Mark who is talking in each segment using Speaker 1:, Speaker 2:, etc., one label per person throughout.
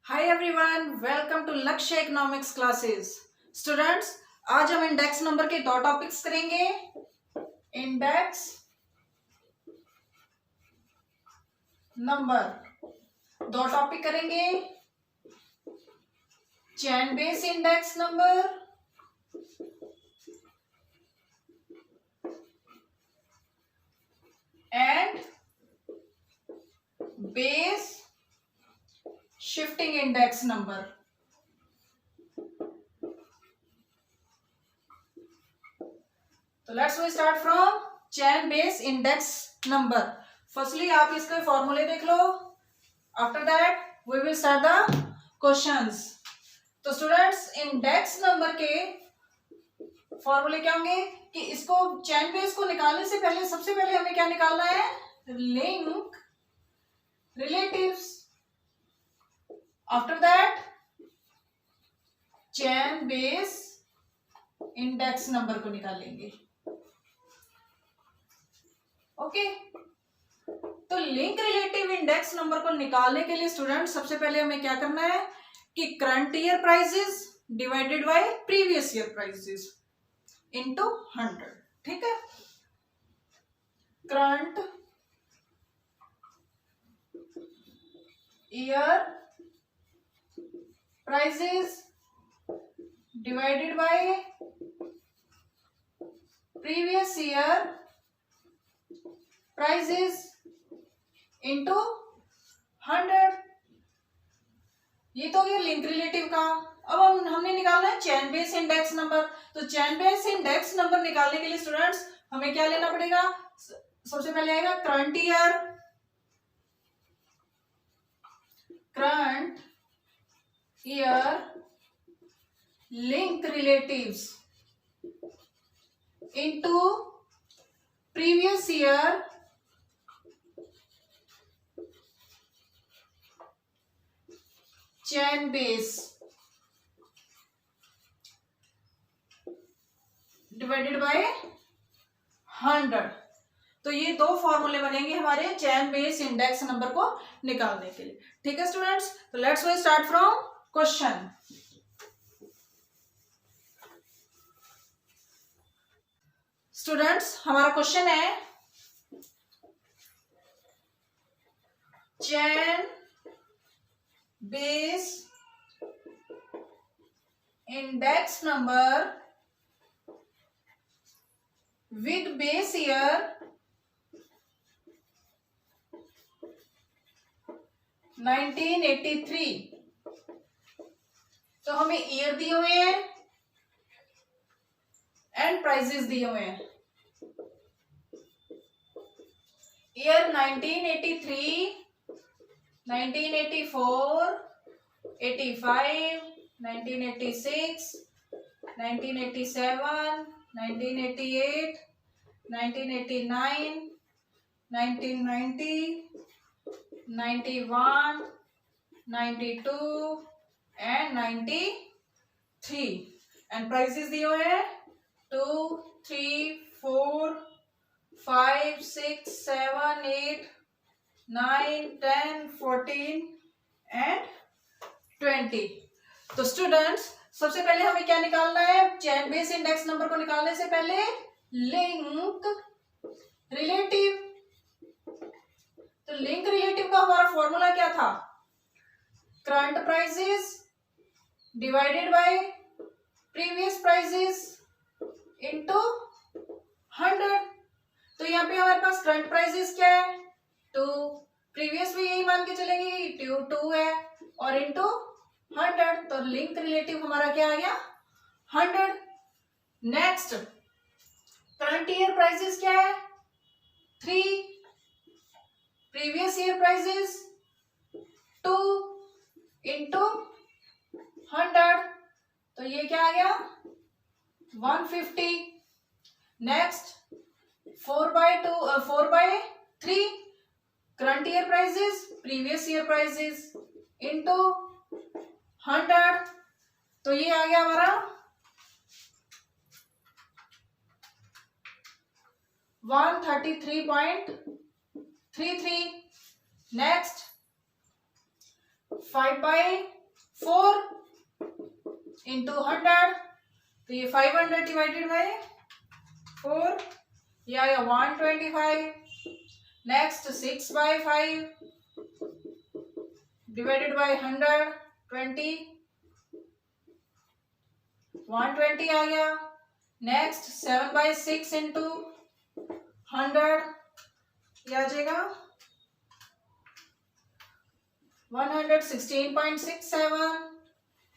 Speaker 1: Hi everyone, welcome to Lakshya economics classes. Students, आज हम index number के दो टॉपिक्स करेंगे। इंडेक्स नंबर दो टॉपिक करेंगे। Chain base index number and base shifting index number. तो let's we start from chain base index number. Firstly आप इसके फॉर्मूले देख लो। After that we will start the questions. तो स्टूडेंट्स, इंडेक्स नंबर के फॉर्मूले क्या होंगे कि इसको चेन बेस को निकालने से पहले सबसे पहले हमें क्या निकालना है? Link relatives. After that chain base index number को निकालेंगे। ओके, तो लिंक रिलेटिव इंडेक्स नंबर को निकालने के लिए स्टूडेंट सबसे पहले हमें क्या करना है कि current year prices divided by previous year prices into 100। ठीक है, current year prices divided by previous year prices into 100। ये तो ये लिंक रिलेटिव का। अब हमने निकालना है चेन बेस इंडेक्स नंबर। तो चेन बेस इंडेक्स नंबर निकालने के लिए स्टूडेंट्स हमें क्या लेना पड़ेगा? सबसे पहले आएगा current year link relatives into previous year chain base divided by 100। तो ये दो फॉर्मूले बनेंगे हमारे चेन बेस इंडेक्स नंबर को निकालने के लिए। ठीक है स्टूडेंट्स, तो let's we start from question. Students, हमारा क्वेश्चन है chain base index number with base year 1983। तो हमें ईयर दिए हुए हैं एंड प्राइजेस दिए हुए हैं। Year 1983, 1984, 85, 1986, 1987, 1988, 1989, 1990, 91, 92 and 93। एंड प्राइसेस दिए हुए हैं 2, 3, 4, 5, 6, 7, 8, 9, 10, 14 एंड 20। तो स्टूडेंट्स, सबसे पहले हमें क्या निकालना है? चेन बेस इंडेक्स नंबर को निकालने से पहले लिंक रिलेटिव। तो लिंक रिलेटिव का हमारा फॉर्मूला क्या था? Current prices divided by previous prices into 100। तो यहाँ पे हमारे पास करंट प्राइसेस क्या है? 2, प्रीवियस भी यही मान के चलेंगे 2 है, और इनटू 100। तो लिंक रिलेटिव हमारा क्या आ गया? 100। नेक्स्ट, करंट ईयर प्राइसेस क्या है? 3, प्रीवियस ईयर प्राइसेस 2 इनटू 100। तो ये क्या आ गया? 150। Next, 4/3 current year prices previous year prices into 100। तो ये आ गया हमारा 133.33। नेक्स्ट, 5/4 इंटू 100, तो ये 500 डिवाइडेड बाय 4, ये आया 125। नेक्स्ट 6/5 डिवाइडेड बाय 100, 20, 120 आ गया। नेक्स्ट 7/6 इंटू 100, ये आ जाएगा 116.67।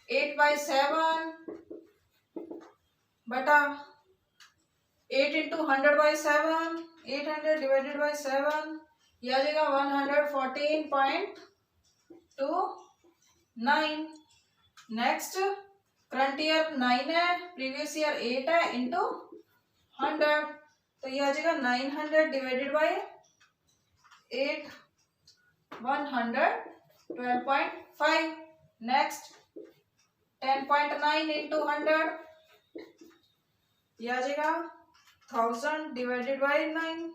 Speaker 1: 8/7 बटा 8 इंटू 100/7, 800 डिवाइडेड बाय 7, ये आ जाएगा 114.29। नेक्स्ट करंट ईयर 9 है, प्रीवियस ईयर 8 है, इंटू 100, तो ये आ जाएगा 900 डिवाइडेड बाय 8, 112.5। नेक्स्ट 10.9 इंटू 100, ये आ जाएगा 1000 divided by 9,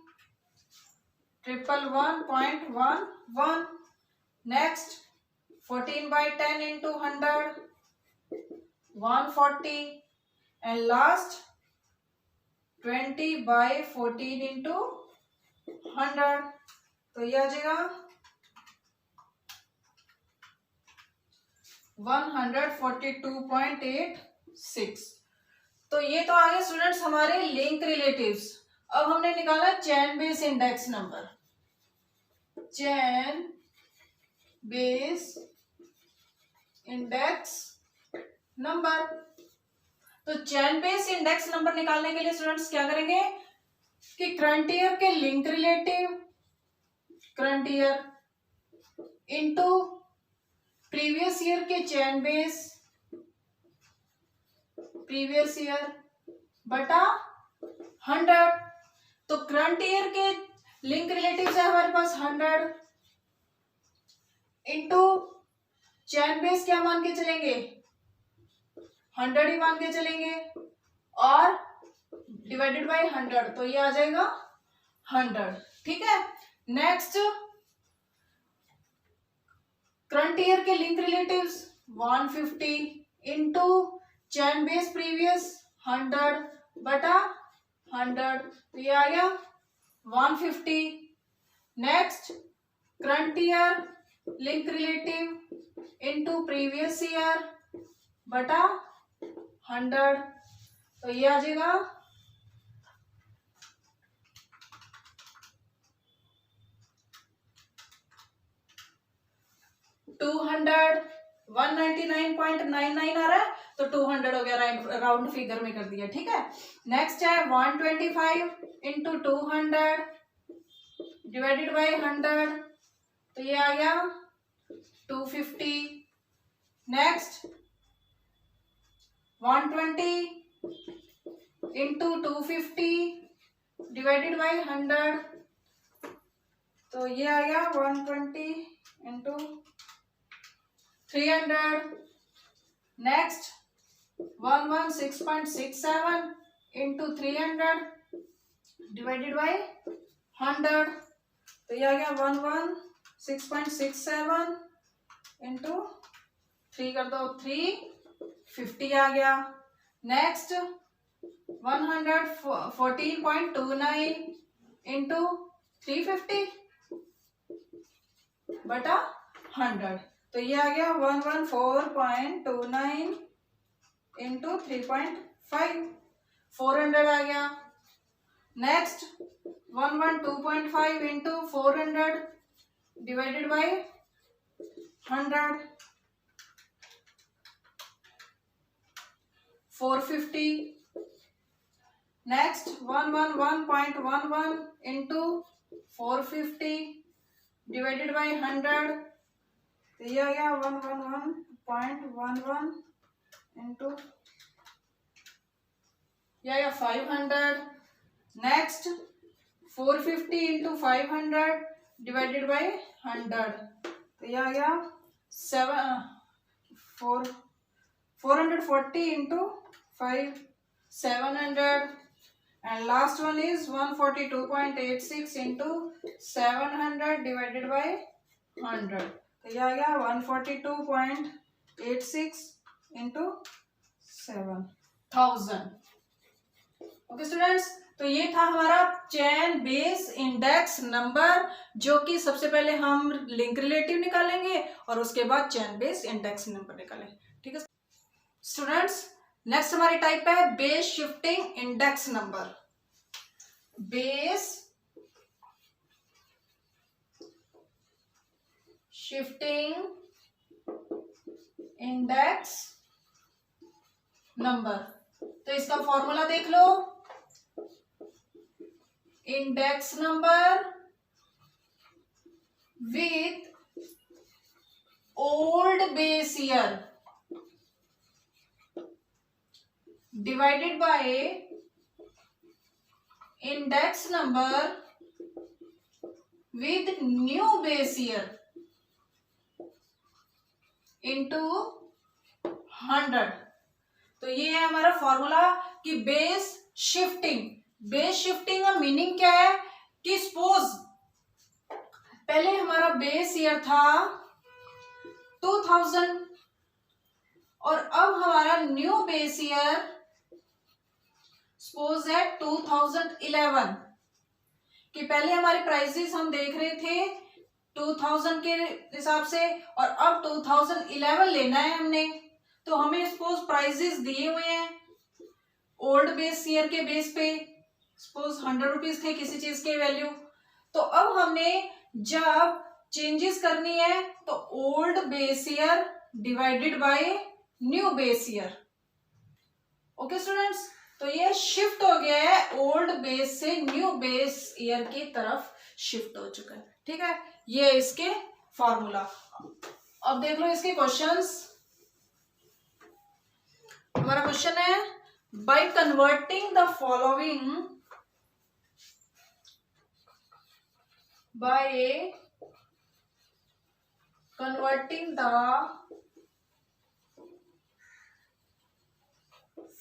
Speaker 1: 111.11। Next 14/10 into 100, 140, and last 20/14 into 100, तो ये आ जाएगा 142.86। तो ये तो आ गए स्टूडेंट्स हमारे लिंक रिलेटिव्स। अब हमने निकाला चैन बेस इंडेक्स नंबर। चैन बेस इंडेक्स नंबर, तो चैन बेस इंडेक्स नंबर निकालने के लिए स्टूडेंट्स क्या करेंगे कि करंट ईयर के link relative, current year into previous year के चैन बेस, प्रीवियस ईयर बटा 100। तो करंट ईयर के लिंक रिलेटिव्स है हमारे पास 100 इनटू चैन बेस क्या मान के चलेंगे, 100 ही मान के चलेंगे, और डिवाइडेड बाय 100, तो ये आ जाएगा 100। ठीक है। नेक्स्ट करंट ईयर के लिंक रिलेटिव्स 150 इनटू चैन बेस प्रीवियस 100 बटा 100, तो ये आ गया 150। Next current year link relative into previous year बटा 100, तो ये आ जाएगा 200। 199.99 आ रहा है, तो 200 हो गया, राउंड फिगर में कर दिया। ठीक है। नेक्स्ट है 125 इंटू 200 डिवाइडेड बाय 100, तो ये आ गया 250। नेक्स्ट 120 इंटू 250 डिवाइडेड बाय 100, तो ये आ गया 120 into 300। Next 116.67 into 300 divided by 100, तो ये आ गया 116.67 इंटू 3 कर दो, 350 आ गया। नेक्स्ट 114.29 इंटू 350 बटा 100, तो ये आ गया 114.29 इंटू 3.5, 400 आ गया। Next 112.5 into 400 divided by 100, 450। Next 111.11 into 450 divided by 100, तो ये आ गया 111.11 इंटू, ये आ गया 500। नेक्स्ट 450 इंटू 500 डिवाइडेड बाय 100, तो ये आ गया 440 into 5, 700, and last one is 142.86 into 700 divided by 100, तो ये आ गया 142.86 इंटू 7,000। ओके स्टूडेंट्स, तो ये था हमारा चेन बेस इंडेक्स नंबर, जो कि सबसे पहले हम लिंक रिलेटिव निकालेंगे और उसके बाद चेन बेस इंडेक्स नंबर निकालेंगे। ठीक है स्टूडेंट्स, नेक्स्ट हमारी टाइप है base shifting index number. Base shifting index number, तो इसका फॉर्मूला देख लो। Index number with old base year divided by index number with new base year into 100। तो ये है हमारा फॉर्मूला कि बेस शिफ्टिंग। बेस शिफ्टिंग का मीनिंग क्या है कि सपोज पहले हमारा बेस ईयर था 2000 और अब हमारा न्यू बेस ईयर सपोज है 2011, कि पहले हमारे प्राइसेस हम देख रहे थे 2000 के हिसाब से और अब 2011 लेना है हमने, तो हमें सपोज प्राइसेस दिए हुए हैं ओल्ड बेस ईयर के बेस पे, सपोज 100 रुपीज थे किसी चीज के वैल्यू। तो अब हमने जब चेंजेस करनी है तो old base year divided bye new base year. Okay students, तो ये शिफ्ट हो गया है ओल्ड बेस से न्यू बेस ईयर की तरफ शिफ्ट हो चुका है। ठीक है, ये इसके फॉर्मूला। अब देख लो इसके क्वेश्चंस। हमारा क्वेश्चन है by converting the following by converting the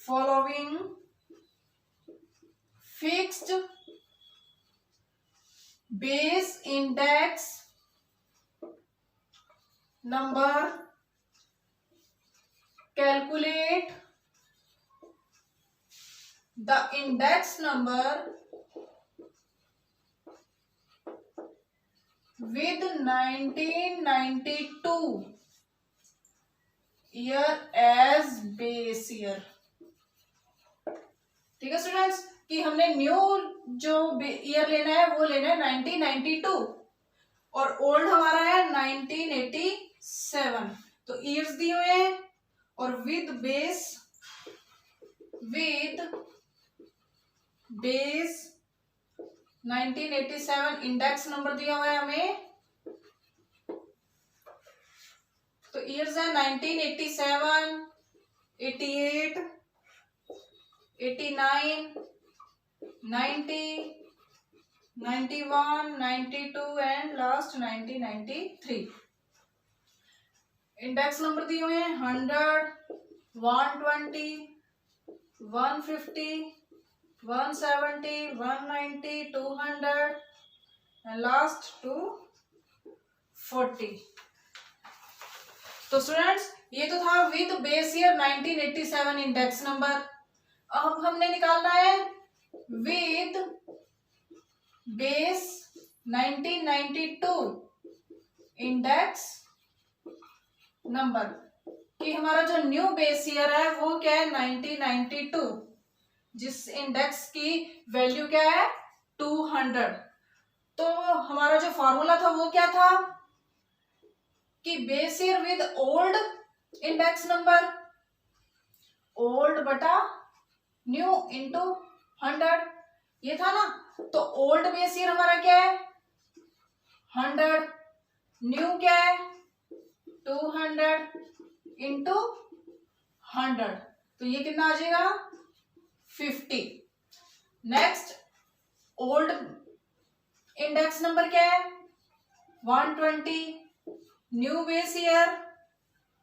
Speaker 1: following fixed base index number, calculate the index number with 1992 year as base year। ठीक है स्टूडेंट्स, कि हमने न्यू जो ईयर लेना है वो लेना है 1992 और ओल्ड हमारा है 1987। तो ईयर्स दिए हुए हैं और विद बेस 1987 इंडेक्स नंबर दिया हुआ है हमें। तो ईयर्स है 1987, 88, 89, 90, 91, 92 एंड लास्ट 1993। इंडेक्स नंबर दिए हुए हैं 100, 120, 150, 170, 190, 200 and last 240। तो स्टूडेंट्स, ये तो था with base year 1987 index number. अब हमने निकालना है विद बेस 1992 इंडेक्स नंबर, कि हमारा जो न्यू बेस ईयर है वो क्या है 1992, जिस इंडेक्स की वैल्यू क्या है 200। तो हमारा जो फॉर्मूला था वो क्या था कि base year with old index number, old बटा न्यू इंटू 100, ये था ना। तो ओल्ड बेस ईयर हमारा क्या है 100, न्यू क्या है 200 इंटू 100, तो ये कितना आ जाएगा 50। नेक्स्ट ओल्ड इंडेक्स नंबर क्या है 120, न्यू बेस ईयर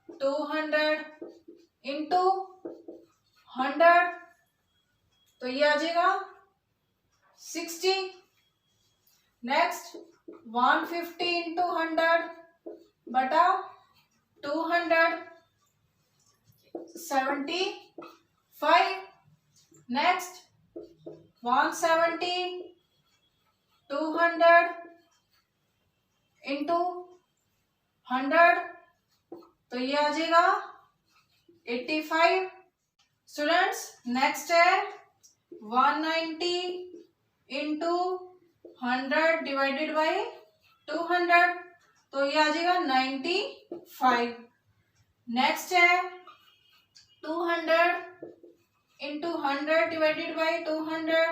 Speaker 1: 200 इंटू 100, तो ये आ जाएगा 60। नेक्स्ट 150 इंटू 100 बटा 275. नेक्स्ट 170 200 इंटू 100, तो ये आ जाएगा 85. स्टूडेंट्स नेक्स्ट है 190 इंटू 100 डिवाइडेड बाई 200, तो ये आ जाएगा 95. नेक्स्ट है 200 into 100 divided by 200,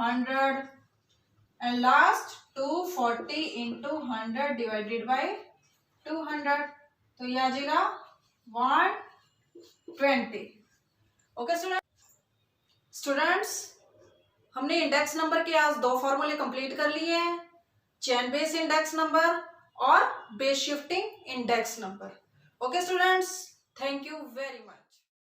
Speaker 1: 100. And last 240 into 100 divided by 200, तो ये आ जाएगा 120. ओके स्टूडेंट्स, हमने इंडेक्स नंबर के आज 2 फॉर्मूले कंप्लीट कर लिए हैं, चेन बेस इंडेक्स नंबर और base shifting index number. Okay students, thank you very much.